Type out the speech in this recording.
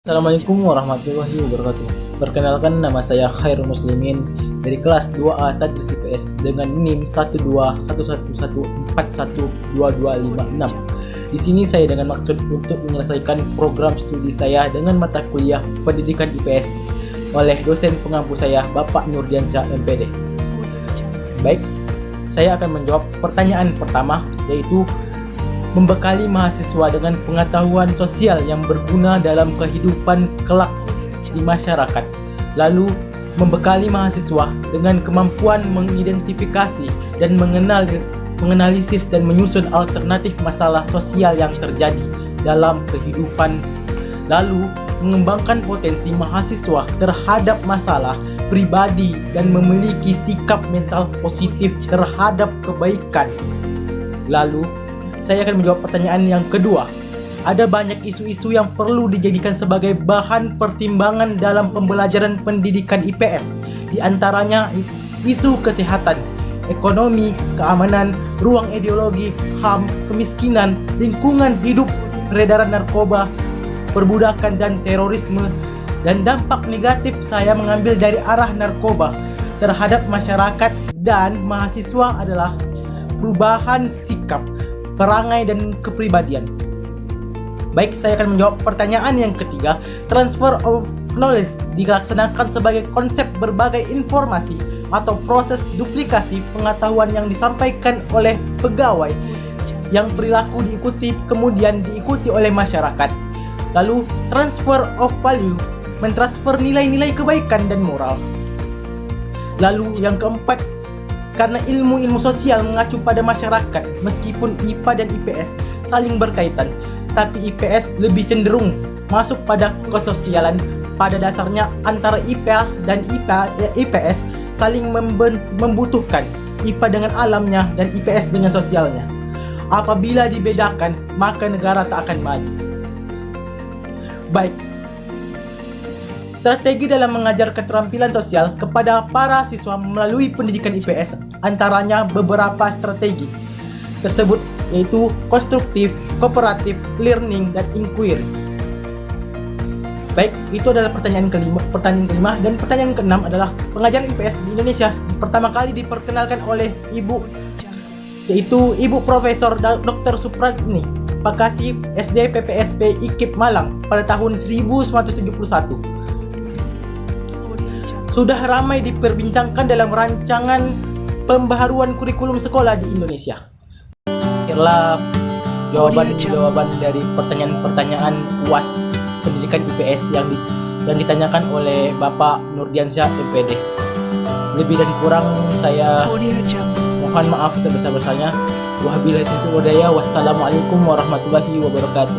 Assalamualaikum warahmatullahi wabarakatuh. Perkenalkan, nama saya Khairul Muslimin dari kelas 2A Tadris IPS dengan NIM 121141226. Di sini saya dengan maksud untuk menyelesaikan program studi saya dengan mata kuliah Pendidikan IPS oleh dosen pengampu saya, Bapak Nurdiansyah MPD. Baik, saya akan menjawab pertanyaan pertama, yaitu membekali mahasiswa dengan pengetahuan sosial yang berguna dalam kehidupan kelak di masyarakat. Lalu, membekali mahasiswa dengan kemampuan mengidentifikasi dan menganalisis dan menyusun alternatif masalah sosial yang terjadi dalam kehidupan. Lalu, mengembangkan potensi mahasiswa terhadap masalah pribadi dan memiliki sikap mental positif terhadap kebaikan. Lalu, saya akan menjawab pertanyaan yang kedua. Ada banyak isu-isu yang perlu dijadikan sebagai bahan pertimbangan dalam pembelajaran pendidikan IPS. Di antaranya isu kesehatan, ekonomi, keamanan, ruang ideologi, HAM, kemiskinan, lingkungan hidup, peredaran narkoba, perbudakan dan terorisme. Dan dampak negatif saya mengambil dari arah narkoba terhadap masyarakat dan mahasiswa adalah perubahan sikap, perangai dan kepribadian. Baik, saya akan menjawab pertanyaan yang ketiga. Transfer of knowledge dilaksanakan sebagai konsep berbagai informasi atau proses duplikasi pengetahuan yang disampaikan oleh pegawai yang perilaku diikuti kemudian diikuti oleh masyarakat. Lalu, transfer of value mentransfer nilai-nilai kebaikan dan moral. Lalu yang keempat, karena ilmu-ilmu sosial mengacu pada masyarakat, meskipun IPA dan IPS saling berkaitan, tapi IPS lebih cenderung masuk pada kesosialan. Pada dasarnya antara IPA dan IPS saling membutuhkan, IPA dengan alamnya dan IPS dengan sosialnya. Apabila dibedakan, maka negara tak akan maju. Baik, strategi dalam mengajar keterampilan sosial kepada para siswa melalui pendidikan IPS, antaranya beberapa strategi tersebut, yaitu konstruktif, kooperatif, learning, dan inquiry. Baik, itu adalah pertanyaan kelima. Dan pertanyaan keenam adalah pengajaran IPS di Indonesia pertama kali diperkenalkan oleh Ibu Profesor Dr. Supratni Pakasi, SD PPSP IKIP Malang pada tahun 1971. Sudah ramai diperbincangkan dalam rancangan pembaharuan kurikulum sekolah di Indonesia. Akhirlah jawaban dari pertanyaan-pertanyanyaan UAS pendidikan IPS yang ditanyakan oleh Bapak Nurdiansyah MPD. Lebih dan kurang saya mohon maaf sebesar-besarnya. Wabillahi taufiq wal hidayah. Wassalamualaikum warahmatullahi wabarakatuh.